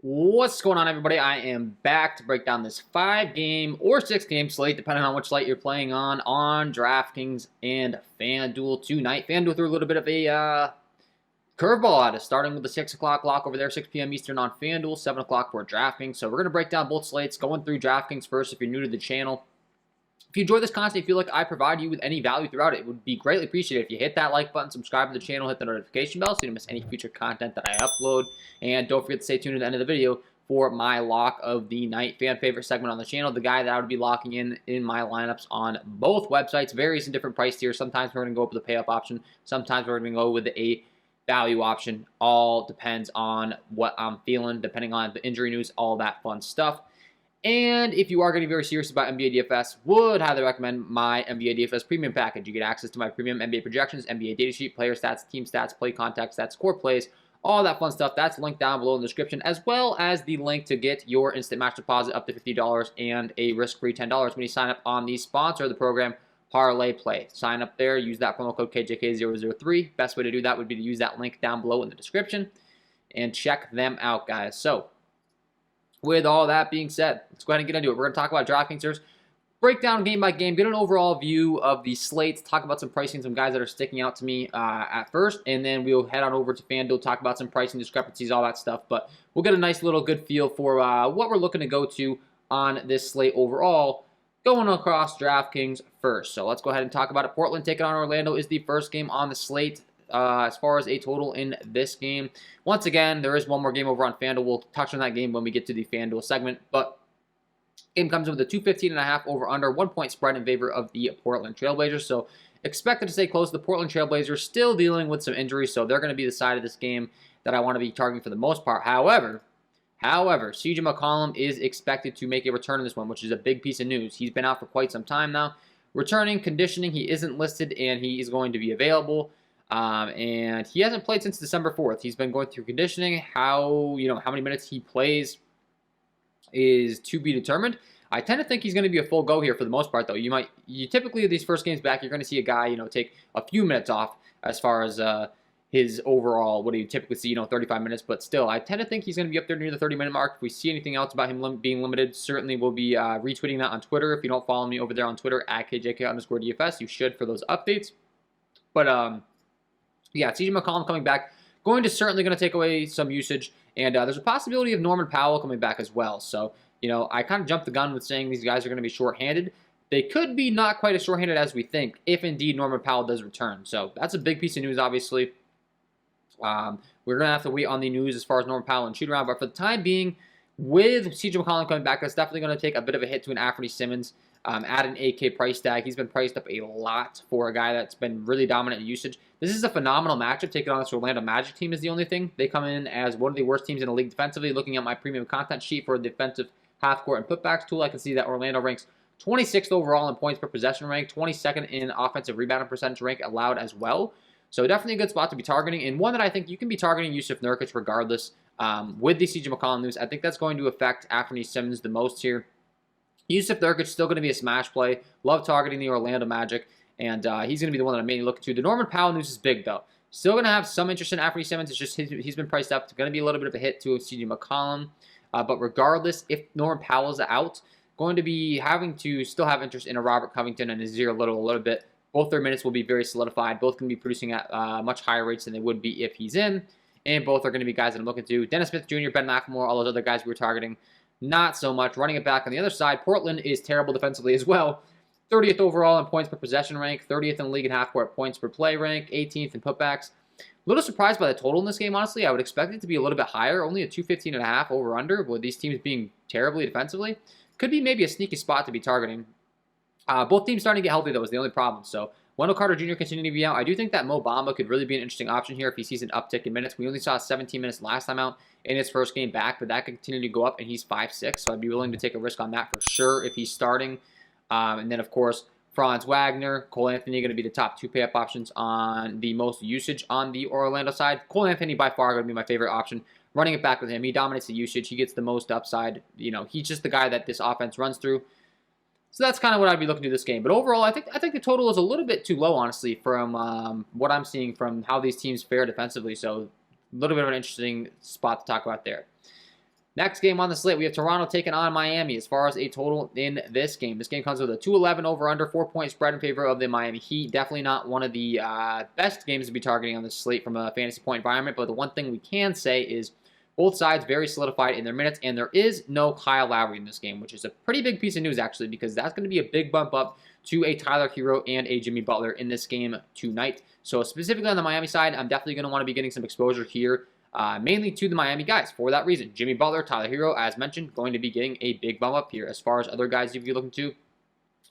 What's going on, everybody? I am back to break down this 5-game or 6-game slate, depending on which slate you're playing on DraftKings and FanDuel tonight. FanDuel threw a little bit of a curveball at us, starting with the 6 o'clock lock over there, 6 p.m. Eastern on FanDuel, 7 o'clock for DraftKings. So we're going to break down both slates, going through DraftKings first if you're new to the channel. If you enjoy this content, you feel like I provide you with any value throughout it would be greatly appreciated if you hit that like button, subscribe to the channel, hit the notification bell so you don't miss any future content that I upload. And don't forget to stay tuned to the end of the video for my lock of the night fan favorite segment on the channel, the guy that I would be locking in my lineups on both websites, varies in different price tiers. Sometimes we're going to go with the pay up option, sometimes we're going to go with the value option. All depends on what I'm feeling, depending on the injury news, all that fun stuff. And if you are going to be very serious about NBA DFS, would highly recommend my NBA DFS premium package. You get access to my premium NBA projections, NBA data sheet, player stats, team stats, play context stats, core plays, all that fun stuff. That's linked down below in the description, as well as the link to get your instant match deposit up to $50 and a risk-free $10 when you sign up on the sponsor of the program, Parlay Play. Sign up there, use that promo code KJK003. Best way to do that would be to use that link down below in the description and check them out, guys. So, with all that being said, let's go ahead and get into it. We're going to talk about DraftKings first, break down game by game, get an overall view of the slates, talk about some pricing, some guys that are sticking out to me at first, and then we'll head on over to FanDuel, talk about some pricing discrepancies, all that stuff. But we'll get a nice little good feel for what we're looking to go to on this slate overall, going across DraftKings first. So let's go ahead and talk about it. Portland taking on Orlando is the first game on the slate. As far as a total in this game, once again, there is one more game over on FanDuel. We'll touch on that game when we get to the FanDuel segment, but game comes in with a 215.5 over-under, 1 point spread in favor of the Portland Trailblazers. So expected to stay close. The Portland Trailblazers still dealing with some injuries, so they're going to be the side of this game that I want to be targeting for the most part. However, CJ McCollum is expected to make a return in this one, which is a big piece of news. He's been out for quite some time now. Returning, conditioning, he isn't listed, and he is going to be available. And he hasn't played since December 4th. He's been going through conditioning. How many minutes he plays is to be determined. I tend to think he's going to be a full go here for the most part, though. You typically, these first games back, you're going to see a guy, take a few minutes off as far as his overall, what do you typically see, 35 minutes. But still, I tend to think he's going to be up there near the 30-minute mark. If we see anything else about him being limited, certainly we'll be retweeting that on Twitter. If you don't follow me over there on Twitter, at KJK_DFS, you should for those updates. But, yeah, CJ McCollum coming back, certainly going to take away some usage, and there's a possibility of Norman Powell coming back as well. So, I kind of jumped the gun with saying these guys are going to be shorthanded. They could be not quite as shorthanded as we think, if indeed Norman Powell does return. So that's a big piece of news, obviously. We're going to have to wait on the news as far as Norman Powell and shoot around, but for the time being, with CJ McCollum coming back, that's definitely going to take a bit of a hit to an Anthony Simmons. At an 8K price tag. He's been priced up a lot for a guy that's been really dominant in usage. This is a phenomenal matchup. Taking on this Orlando Magic team is the only thing. They come in as one of the worst teams in the league defensively. Looking at my premium content sheet for defensive half-court and putbacks tool, I can see that Orlando ranks 26th overall in points per possession rank, 22nd in offensive rebounding percentage rank allowed as well. So definitely a good spot to be targeting, and one that I think you can be targeting Jusuf Nurkic regardless. With the CJ McCollum news, I think that's going to affect Anthony Simmons the most here. Jusuf Nurkic is still going to be a smash play. Love targeting the Orlando Magic, and he's going to be the one that I'm mainly looking to. The Norman Powell news is big, though. Still going to have some interest in Anthony Simmons. It's just he's been priced up. It's going to be a little bit of a hit to CJ McCollum. But regardless, if Norman Powell's out, going to be having to still have interest in a Robert Covington and Azir Little a little bit. Both their minutes will be very solidified. Both can be producing at much higher rates than they would be if he's in. And both are going to be guys that I'm looking to. Dennis Smith Jr., Ben McLemore, all those other guys we were targeting. Not so much. Running it back on the other side, Portland is terrible defensively as well. 30th overall in points per possession rank, 30th in the league in half-court points per play rank, 18th in putbacks. A little surprised by the total in this game, honestly. I would expect it to be a little bit higher, only a 215.5 over-under, with these teams being terribly defensively. Could be maybe a sneaky spot to be targeting. Both teams starting to get healthy, though, is the only problem. So Wendell Carter Jr. continuing to be out. I do think that Mo Bamba could really be an interesting option here if he sees an uptick in minutes. We only saw 17 minutes last time out in his first game back, but that could continue to go up, and he's 5'6", so I'd be willing to take a risk on that for sure if he's starting. And then, of course, Franz Wagner, Cole Anthony going to be the top two pay-up options on the most usage on the Orlando side. Cole Anthony, by far, going to be my favorite option. Running it back with him, he dominates the usage. He gets the most upside. He's just the guy that this offense runs through. So that's kind of what I'd be looking to this game. But overall, I think the total is a little bit too low, honestly, from what I'm seeing from how these teams fare defensively. So a little bit of an interesting spot to talk about there. Next game on the slate, we have Toronto taking on Miami as far as a total in this game. This game comes with a 211 over-under, 4-point spread in favor of the Miami Heat. Definitely not one of the best games to be targeting on this slate from a fantasy point environment, but the one thing we can say is both sides very solidified in their minutes, and there is no Kyle Lowry in this game, which is a pretty big piece of news, actually, because that's going to be a big bump up to a Tyler Hero and a Jimmy Butler in this game tonight. So specifically on the Miami side, I'm definitely going to want to be getting some exposure here, mainly to the Miami guys. For that reason, Jimmy Butler, Tyler Hero, as mentioned, going to be getting a big bump up here. As far as other guys you'd be looking to,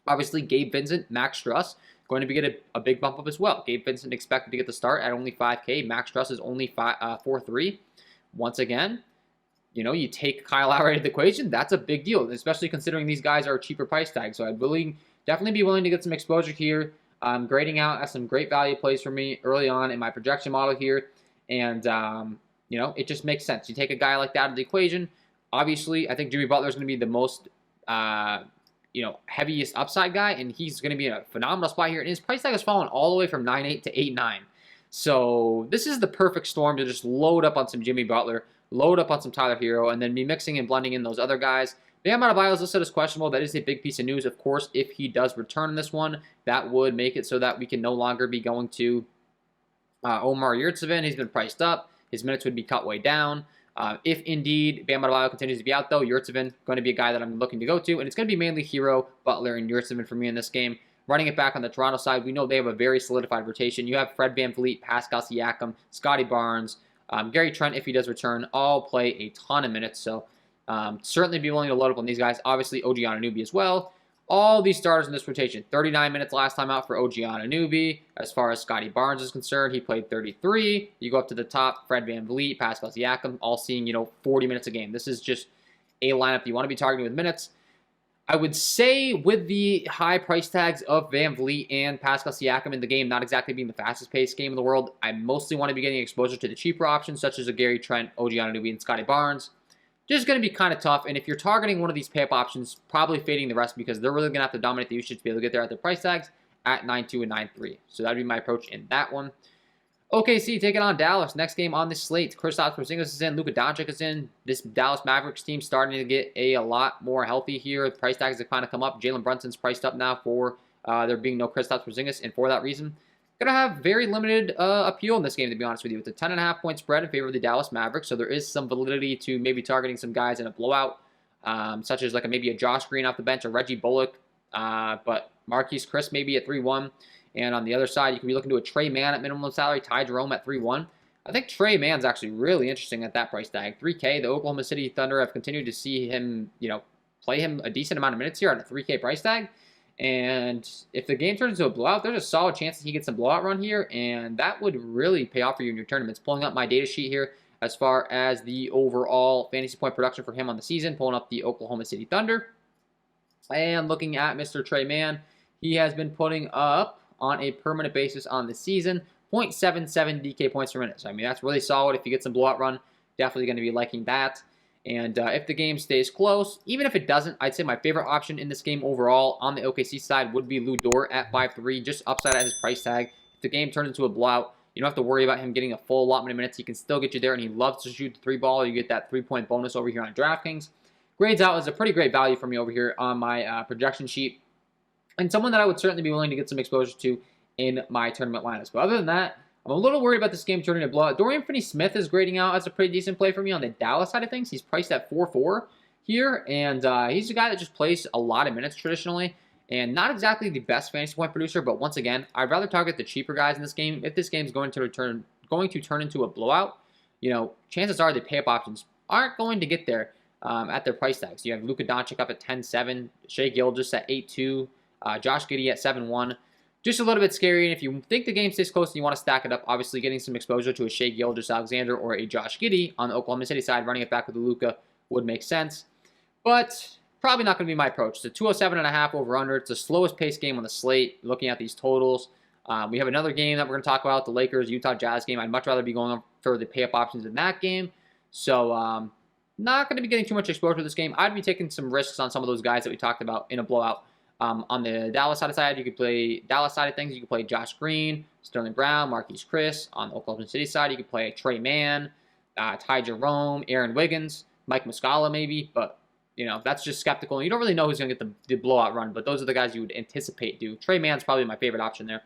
obviously Gabe Vincent, Max Struss, going to be getting a big bump up as well. Gabe Vincent expected to get the start at only 5K. Max Struss is only 4.3. Once again, you know, you take Kyle Lowry out of the equation, that's a big deal, especially considering these guys are a cheaper price tag. So I'd really definitely be willing to get some exposure here. Grading out as some great value plays for me early on in my projection model here. And, you know, it just makes sense. You take a guy like that out of the equation. Obviously, I think Jimmy Butler is going to be the most, you know, heaviest upside guy, and he's going to be in a phenomenal spot here. And his price tag has fallen all the way from 9.8 to 8.9. So this is the perfect storm to just load up on some Jimmy Butler, load up on some Tyler Hero, and then be mixing and blending in those other guys. Bam Adebayo is listed as questionable. That is a big piece of news. Of course, if he does return in this one, that would make it so that we can no longer be going to Omar Yurtseven. He's been priced up. His minutes would be cut way down. If indeed Bam Adebayo continues to be out, though, Yurtseven going to be a guy that I'm looking to go to, and it's going to be mainly Hero, Butler, and Yurtseven for me in this game. Running it back on the Toronto side, we know they have a very solidified rotation. You have Fred VanVleet, Pascal Siakam, Scotty Barnes, Gary Trent, if he does return, all play a ton of minutes. So certainly be willing to load up on these guys. Obviously, OG Anunoby as well. All these starters in this rotation. 39 minutes last time out for OG Anunoby. As far as Scotty Barnes is concerned, he played 33. You go up to the top, Fred VanVleet, Pascal Siakam, all seeing, you know, 40 minutes a game. This is just a lineup you want to be targeting with minutes. I would say with the high price tags of VanVleet and Pascal Siakam in the game, not exactly being the fastest paced game in the world, I mostly want to be getting exposure to the cheaper options, such as a Gary Trent, OG Anunoby, and Scotty Barnes. Just going to be kind of tough, and if you're targeting one of these pay-up options, probably fading the rest because they're really going to have to dominate the usage to be able to get there at their price tags at 9.2 and 9.3. So that would be my approach in that one. OKC taking on Dallas. Next game on the slate. Kristaps Porzingis is in. Luka Doncic is in. This Dallas Mavericks team starting to get a lot more healthy here. The price tags have kind of come up. Jalen Brunson's priced up now for there being no Kristaps Porzingis, and for that reason, going to have very limited appeal in this game, to be honest with you. It's a 10.5-point spread in favor of the Dallas Mavericks, so there is some validity to maybe targeting some guys in a blowout, such as like maybe a Josh Green off the bench, or Reggie Bullock, but Marquise Chris maybe at 3-1. And on the other side, you can be looking to a Trey Mann at minimum salary, Ty Jerome at 3-1. I think Trey Mann's actually really interesting at that price tag. 3K, the Oklahoma City Thunder have continued to see him, you know, play him a decent amount of minutes here at a 3K price tag. And if the game turns into a blowout, there's a solid chance that he gets a blowout run here, and that would really pay off for you in your tournaments. Pulling up my data sheet here as far as the overall fantasy point production for him on the season, pulling up the Oklahoma City Thunder. And looking at Mr. Trey Mann, he has been putting up on a permanent basis on the season, 0.77 DK points per minute. So, I mean, that's really solid. If you get some blowout run, definitely going to be liking that. And if the game stays close, even if it doesn't, I'd say my favorite option in this game overall on the OKC side would be Lou Dort at 5.3, just upside at his price tag. If the game turns into a blowout, you don't have to worry about him getting a full allotment of minutes. He can still get you there, and he loves to shoot the 3-ball. You get that 3-point bonus over here on DraftKings. Grades out is a pretty great value for me over here on my projection sheet, and someone that I would certainly be willing to get some exposure to in my tournament lineups. But other than that, I'm a little worried about this game turning a blowout. Dorian Finney-Smith is grading out as a pretty decent play for me on the Dallas side of things. He's priced at 4.4 here, and he's a guy that just plays a lot of minutes traditionally, and not exactly the best fantasy point producer, but once again, I'd rather target the cheaper guys in this game. If this game is going to turn into a blowout, you know, chances are the pay-up options aren't going to get there at their price tags. You have Luka Doncic up at 10.7, Shai Gilgeous at 8.2, Josh Giddey at 7.1. Just a little bit scary, and if you think the game stays close and you want to stack it up, obviously getting some exposure to a Shai Gilgeous-Alexander or a Josh Giddey on the Oklahoma City side, running it back with the Luka would make sense. But probably not going to be my approach. It's a 207.5 over-under. It's the slowest paced game on the slate, looking at these totals. We have another game that we're going to talk about, the Lakers-Utah Jazz game. I'd much rather be going for the pay-up options in that game. So not going to be getting too much exposure to this game. I'd be taking some risks on some of those guys that we talked about in a blowout. On the Dallas side, you could play Dallas side of things. You could play Josh Green, Sterling Brown, Marquise Chris. On the Oklahoma City side, you could play Trey Mann, Ty Jerome, Aaron Wiggins. Mike Muscala maybe, but that's just skeptical. And you don't really know who's going to get the blowout run, but those are the guys you would anticipate do. Trey Mann's probably my favorite option there.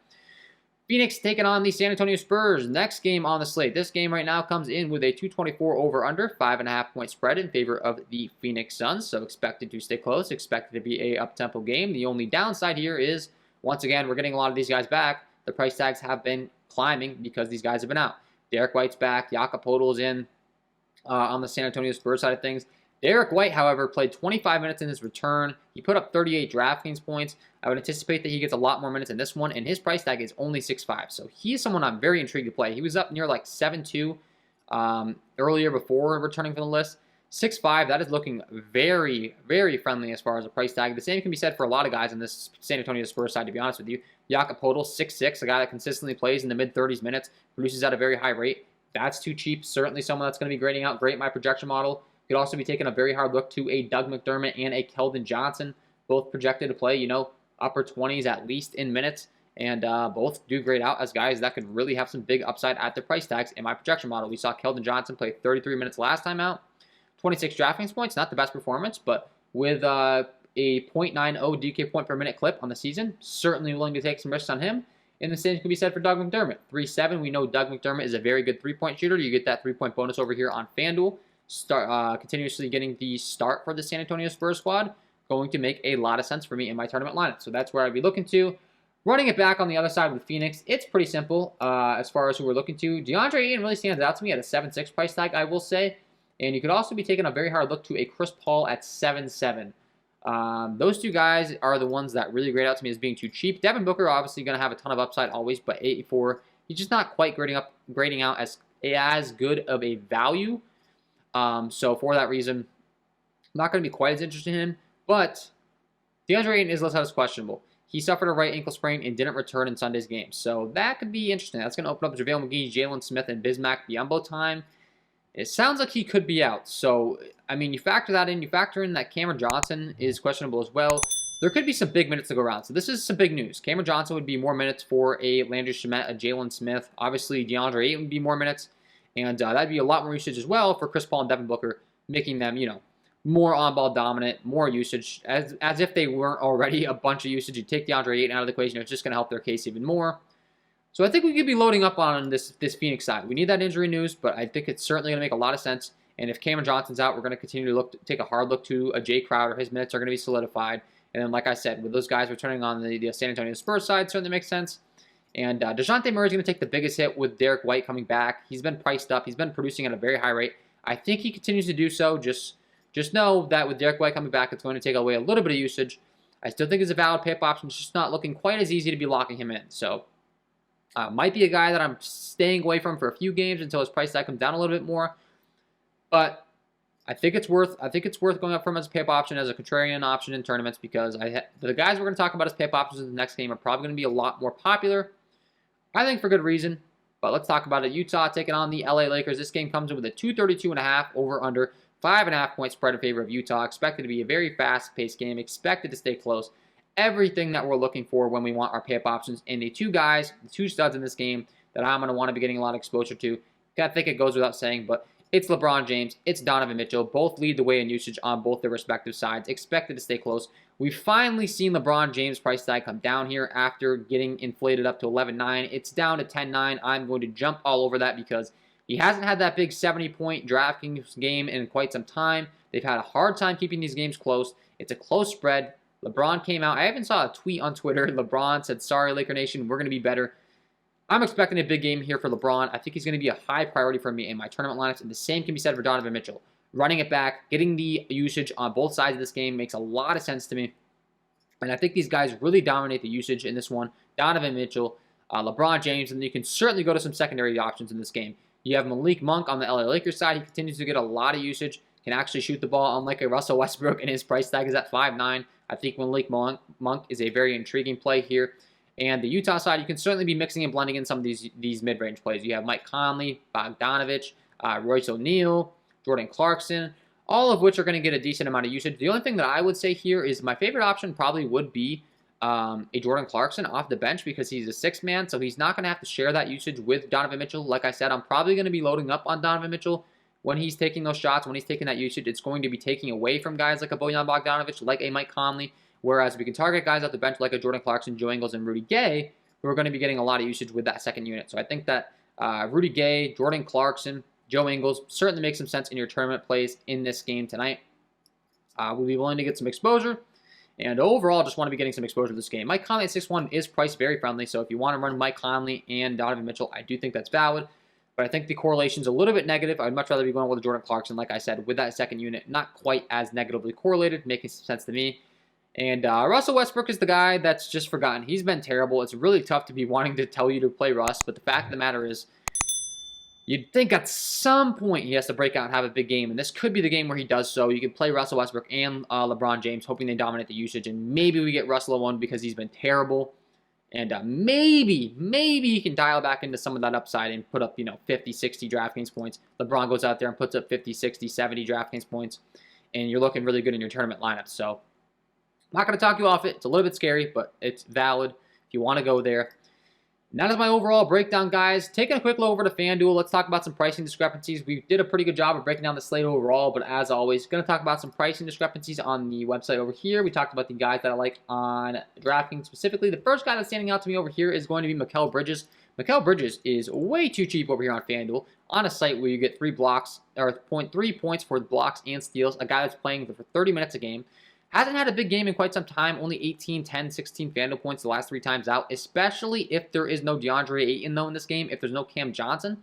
Phoenix taking on the San Antonio Spurs. Next game on the slate. This game right now comes in with a 224 over-under, 5.5 point spread in favor of the Phoenix Suns. So expected to stay close, expected to be a up-tempo game. The only downside here is, once again, we're getting a lot of these guys back. The price tags have been climbing because these guys have been out. Derek White's back. Jakob Poeltl's in on the San Antonio Spurs side of things. Derek White, however, played 25 minutes in his return. He put up 38 DraftKings points. I would anticipate that he gets a lot more minutes in this one, and his price tag is only 6.5. So he is someone I'm very intrigued to play. He was up near like 7.2 earlier before returning from the list. 6.5, that is looking very, very friendly as far as a price tag. The same can be said for a lot of guys on this San Antonio Spurs side, to be honest with you. Jakob Poeltl, 6'6", a guy that consistently plays in the mid-30s minutes, produces at a very high rate. That's too cheap. Certainly someone that's going to be grading out great in my projection model. Could also be taking a very hard look to a Doug McDermott and a Keldon Johnson, both projected to play, upper 20s at least in minutes, and both do grade out as guys that could really have some big upside at their price tags in my projection model. We saw Keldon Johnson play 33 minutes last time out, 26 DraftKings points, not the best performance, but with a 0.90 DK point per minute clip on the season, certainly willing to take some risks on him. And the same can be said for Doug McDermott. 3.7, we know Doug McDermott is a very good three-point shooter. You get that three-point bonus over here on FanDuel. Continuously getting the start for the San Antonio Spurs squad, going to make a lot of sense for me in my tournament lineup. So that's where I'd be looking to. Running it back on the other side with Phoenix, it's pretty simple as far as who we're looking to. DeAndre Ayton really stands out to me at a 7.6 price tag, I will say. And you could also be taking a very hard look to a Chris Paul at 7.7. Those two guys are the ones that really grade out to me as being too cheap. Devin Booker obviously going to have a ton of upside always, but 84, he's just not quite grading out as good of a value. So for that reason, I'm not going to be quite as interested in him. But DeAndre Ayton is less as questionable. He suffered a right ankle sprain and didn't return in Sunday's game. So that could be interesting. That's going to open up JaVale McGee, Jalen Smith, and Bismack Biyombo time. It sounds like he could be out. So, you factor that in. You factor in that Cameron Johnson is questionable as well. There could be some big minutes to go around. So this is some big news. Cameron Johnson would be more minutes for a Landry Shamet, a Jalen Smith. Obviously, DeAndre Ayton would be more minutes. And that'd be a lot more usage as well for Chris Paul and Devin Booker, making them, more on-ball dominant, more usage, as if they weren't already a bunch of usage. You take DeAndre Ayton out of the equation, it's just going to help their case even more. So I think we could be loading up on this Phoenix side. We need that injury news, but I think it's certainly going to make a lot of sense. And if Cameron Johnson's out, we're going to continue to take a hard look to a Jay Crowder. His minutes are going to be solidified. And then, like I said, with those guys returning on the San Antonio Spurs side, certainly makes sense. And DeJounte Murray's going to take the biggest hit with Derek White coming back. He's been priced up. He's been producing at a very high rate. I think he continues to do so. Just know that with Derek White coming back, it's going to take away a little bit of usage. I still think it's a valid pay-up option. It's just not looking quite as easy to be locking him in. So might be a guy that I'm staying away from for a few games until his price tag comes down a little bit more. But I think it's worth going up for him as a pay-up option, as a contrarian option in tournaments, because the guys we're going to talk about as pay-up options in the next game are probably going to be a lot more popular. I think for good reason, but let's talk about it. Utah taking on the LA Lakers. This game comes in with a 232.5 over-under, 5.5 point spread in favor of Utah. Expected to be a very fast-paced game. Expected to stay close. Everything that we're looking for when we want our pay-up options. And the two guys, the two studs in this game that I'm going to want to be getting a lot of exposure to, I think it goes without saying, but it's LeBron James, it's Donovan Mitchell. Both lead the way in usage on both their respective sides. Expected to stay close. We've finally seen LeBron James' price tag come down here after getting inflated up to 11.9. It's down to 10.9. I'm going to jump all over that because he hasn't had that big 70-point DraftKings game in quite some time. They've had a hard time keeping these games close. It's a close spread. LeBron came out. I even saw a tweet on Twitter. LeBron said, "Sorry, Laker Nation, we're going to be better." I'm expecting a big game here for LeBron. I think he's going to be a high priority for me in my tournament lineups, and the same can be said for Donovan Mitchell. Running it back, getting the usage on both sides of this game makes a lot of sense to me. And I think these guys really dominate the usage in this one. Donovan Mitchell, LeBron James, and you can certainly go to some secondary options in this game. You have Malik Monk on the LA Lakers side. He continues to get a lot of usage, can actually shoot the ball, unlike a Russell Westbrook, and his price tag is at 5.9. I think Malik Monk is a very intriguing play here. And the Utah side, you can certainly be mixing and blending in some of these mid-range plays. You have Mike Conley, Bogdanovich, Royce O'Neal, Jordan Clarkson, all of which are going to get a decent amount of usage. The only thing that I would say here is my favorite option probably would be a Jordan Clarkson off the bench because he's a six-man, so he's not going to have to share that usage with Donovan Mitchell. Like I said, I'm probably going to be loading up on Donovan Mitchell when he's taking those shots, when he's taking that usage, it's going to be taking away from guys like a Bojan Bogdanovic, like a Mike Conley, whereas we can target guys off the bench like a Jordan Clarkson, Joe Ingles, and Rudy Gay, who are going to be getting a lot of usage with that second unit. So I think that Rudy Gay, Jordan Clarkson, Joe Ingles certainly make some sense in your tournament plays in this game tonight. We'll be willing to get some exposure. And overall, just want to be getting some exposure to this game. Mike Conley at 6'1" is priced very friendly, so if you want to run Mike Conley and Donovan Mitchell, I do think that's valid. But I think the correlation's a little bit negative. I'd much rather be going with Jordan Clarkson, like I said, with that second unit. Not quite as negatively correlated, making some sense to me. And Russell Westbrook is the guy that's just forgotten. He's been terrible. It's really tough to be wanting to tell you to play Russ, but the fact of the matter is, you'd think at some point he has to break out and have a big game, and this could be the game where he does so. You can play Russell Westbrook and LeBron James, hoping they dominate the usage, and maybe we get Russell at 1 because he's been terrible. And maybe he can dial back into some of that upside and put up, 50, 60 DraftKings points. LeBron goes out there and puts up 50, 60, 70 DraftKings points, and you're looking really good in your tournament lineup. So I'm not going to talk you off it. It's a little bit scary, but it's valid if you want to go there. And that is my overall breakdown, guys. Taking a quick look over to FanDuel, let's talk about some pricing discrepancies. We did a pretty good job of breaking down the slate overall, but as always, going to talk about some pricing discrepancies on the website over here. We talked about the guys that I like on DraftKings specifically. The first guy that's standing out to me over here is going to be Mikal Bridges. Mikal Bridges is way too cheap over here on FanDuel on a site where you get 3 blocks, or 0.3 points for blocks and steals. A guy that's playing for 30 minutes a game. Hasn't had a big game in quite some time. Only 18, 10, 16 FanDuel points the last 3 times out, especially if there is no DeAndre Ayton, though, in this game. If there's no Cam Johnson,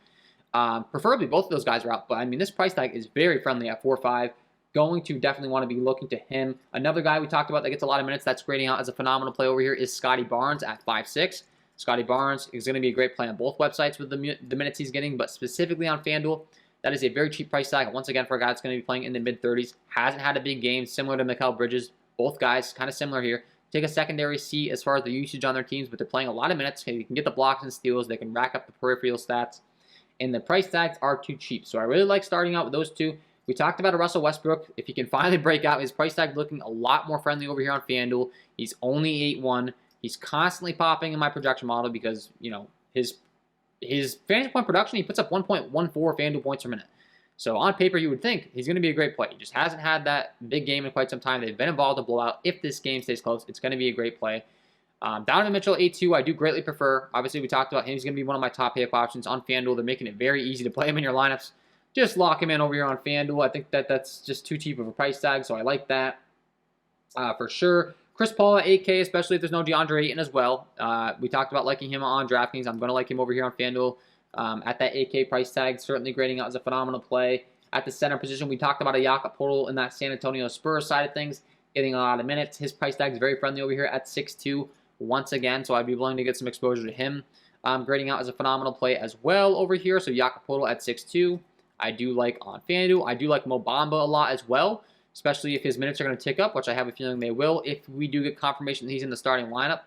preferably both of those guys are out. But, I mean, this price tag is very friendly at 4.5. Going to definitely want to be looking to him. Another guy we talked about that gets a lot of minutes that's grading out as a phenomenal play over here is Scotty Barnes at 5.6. Scotty Barnes is going to be a great play on both websites with the minutes he's getting, but specifically on FanDuel. That is a very cheap price tag. Once again, for a guy that's going to be playing in the mid-30s. Hasn't had a big game, similar to Mikal Bridges. Both guys kind of similar here. Take a secondary C as far as the usage on their teams, but they're playing a lot of minutes. You can get the blocks and steals. They can rack up the peripheral stats. And the price tags are too cheap. So I really like starting out with those two. We talked about a Russell Westbrook. If he can finally break out, his price tag looking a lot more friendly over here on FanDuel. He's only 8.1. He's constantly popping in my projection model because, his fantasy point production, he puts up 1.14 FanDuel points per minute. So on paper, you would think he's going to be a great play. He just hasn't had that big game in quite some time. They've been involved in a blowout. If this game stays close, it's going to be a great play. Donovan Mitchell, 8.2, I do greatly prefer. Obviously, we talked about him. He's going to be one of my top pick options on FanDuel. They're making it very easy to play him in your lineups. Just lock him in over here on FanDuel. I think that's just too cheap of a price tag, so I like that for sure. Chris Paul at 8K, especially if there's no DeAndre Ayton as well. We talked about liking him on DraftKings. I'm going to like him over here on FanDuel at that 8K price tag. Certainly grading out as a phenomenal play. At the center position, we talked about a Jakob Poeltl in that San Antonio Spurs side of things, getting a lot of minutes. His price tag is very friendly over here at 6.2 once again, so I'd be willing to get some exposure to him. Grading out as a phenomenal play as well over here, so Jakob Poeltl at 6.2. I do like on FanDuel. I do like Mo Bamba a lot as well, especially if his minutes are going to tick up, which I have a feeling they will if we do get confirmation that he's in the starting lineup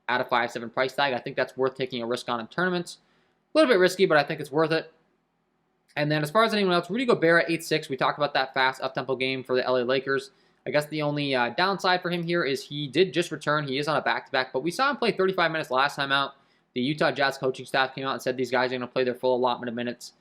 at a 5.7 price tag. I think that's worth taking a risk on in tournaments. A little bit risky, but I think it's worth it. And then as far as anyone else, Rudy Gobert at 8.6. We talked about that fast up-tempo game for the LA Lakers. I guess the only downside for him here is he did just return. He is on a back-to-back, but we saw him play 35 minutes last time out. The Utah Jazz coaching staff came out and said these guys are going to play their full allotment of minutes.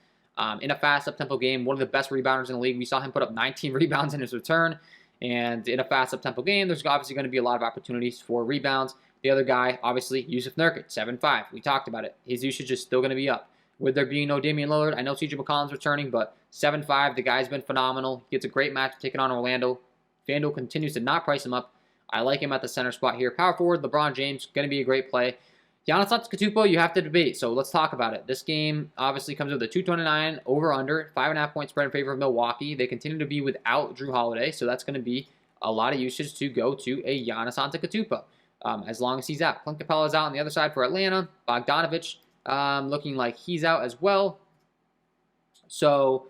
In a fast up-tempo game, one of the best rebounders in the league. We saw him put up 19 rebounds in his return. And in a fast up-tempo game, there's obviously going to be a lot of opportunities for rebounds. The other guy, obviously, Yusuf Nurkic, 7.5. We talked about it. His usage is still going to be up. With there being no Damian Lillard, I know CJ McCollum's returning, but 7.5, the guy's been phenomenal. He gets a great match taking on Orlando. FanDuel continues to not price him up. I like him at the center spot here. Power forward, LeBron James, going to be a great play. Giannis Antetokounmpo, you have to debate, so let's talk about it. This game obviously comes with a 229 over-under, 5.5 point spread in favor of Milwaukee. They continue to be without Drew Holiday, so that's going to be a lot of usage to go to a Giannis Antetokounmpo as long as he's out. Clint Capella's out on the other side for Atlanta. Bogdanovic looking like he's out as well. So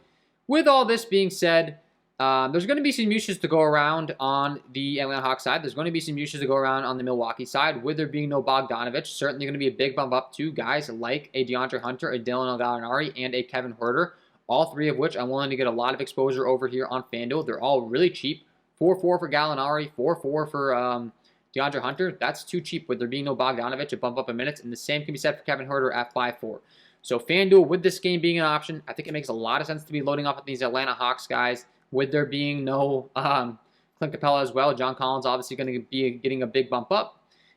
with all this being said, there's going to be some usage to go around on the Atlanta Hawks side. There's going to be some usage to go around on the Milwaukee side. With there being no Bogdanovic, certainly going to be a big bump up to guys like a DeAndre Hunter, a Dylan Gallinari, and a Kevin Huerter, all three of which I'm willing to get a lot of exposure over here on FanDuel. They're all really cheap. 4.4 for Gallinari, 4.4 for DeAndre Hunter. That's too cheap with there being no Bogdanovic, a bump up in minutes, and the same can be said for Kevin Huerter at 5.4. So FanDuel, with this game being an option, I think it makes a lot of sense to be loading up with these Atlanta Hawks guys. With there being no Clint Capella as well, John Collins obviously going to be getting a big bump up.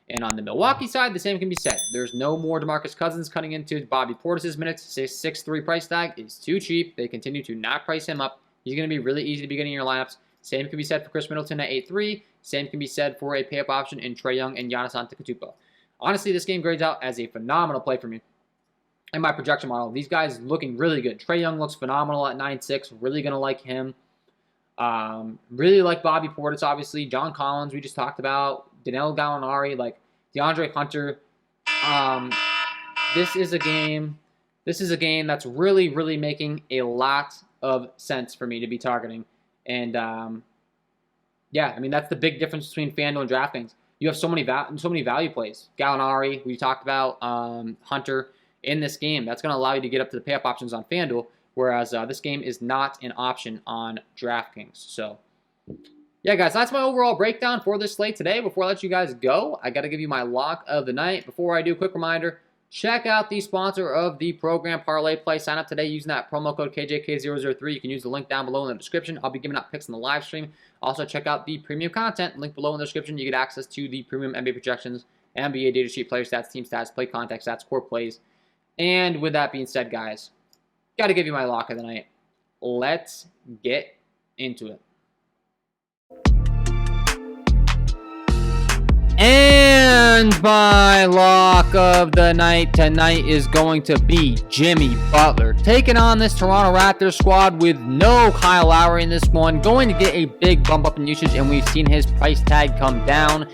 And on the Milwaukee side, the same can be said. There's no more DeMarcus Cousins cutting into Bobby Portis' minutes. 6.3 price tag is too cheap. They continue to not price him up. He's going to be really easy to be getting in your lineups. Same can be said for Chris Middleton at 8.3. Same can be said for a pay-up option in Trae Young and Giannis Antetokounmpo. Honestly, this game grades out as a phenomenal play for me. In my projection model, these guys looking really good. Trae Young looks phenomenal at 9.6. Really going to like him. Really like Bobby Portis, obviously. John Collins, we just talked about. Danilo Gallinari, like DeAndre Hunter. This is a game that's really, really making a lot of sense for me to be targeting. And yeah, I mean, that's the big difference between FanDuel and DraftKings. You have so many value plays. Gallinari, we talked about, Hunter in this game. That's going to allow you to get up to the pay-up options on FanDuel, whereas this game is not an option on DraftKings. So yeah, guys, that's my overall breakdown for this slate today. Before I let you guys go, I got to give you my lock of the night. Before I do, quick reminder, check out the sponsor of the program, Parlay Play. Sign up today using that promo code KJK003. You can use the link down below in the description. I'll be giving out picks in the live stream. Also, check out the premium content. Link below in the description. You get access to the premium NBA projections, NBA data sheet, player stats, team stats, play context stats, core plays. And with that being said, guys, got to give you my lock of the night. Let's get into it. And my lock of the night tonight is going to be Jimmy Butler, taking on this Toronto Raptors squad with no Kyle Lowry in this one, going to get a big bump up in usage, and we've seen his price tag come down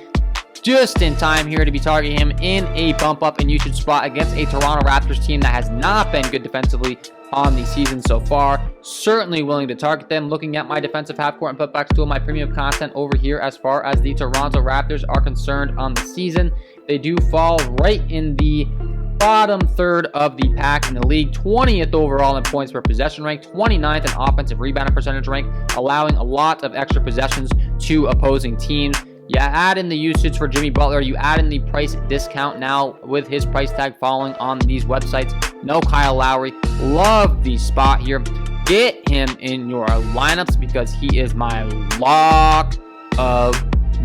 just in time here to be targeting him in a bump up in usage spot against a Toronto Raptors team that has not been good defensively on the season so far. Certainly willing to target them. Looking at my defensive half-court and putbacks tool, my premium content over here as far as the Toronto Raptors are concerned on the season. They do fall right in the bottom third of the pack in the league. 20th overall in points per possession rank, 29th in offensive rebounding percentage rank, allowing a lot of extra possessions to opposing teams. You add in the usage for Jimmy Butler. You add in the price discount now with his price tag falling on these websites. No Kyle Lowry. Love the spot here. Get him in your lineups because he is my lock of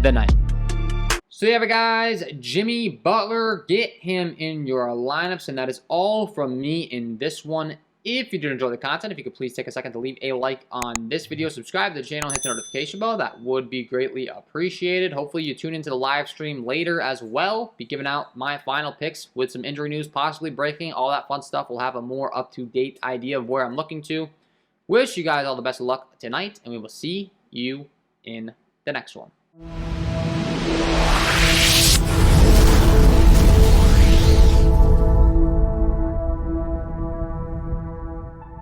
the night. So yeah, guys, Jimmy Butler, get him in your lineups, and that is all from me in this one. If you did enjoy the content, if you could please take a second to leave a like on this video, subscribe to the channel, hit the notification bell. That would be greatly appreciated. Hopefully you tune into the live stream later as well. Be giving out my final picks with some injury news possibly breaking, all that fun stuff. We'll have a more up-to-date idea of where I'm looking to. Wish you guys all the best of luck tonight, and we will see you in the next one.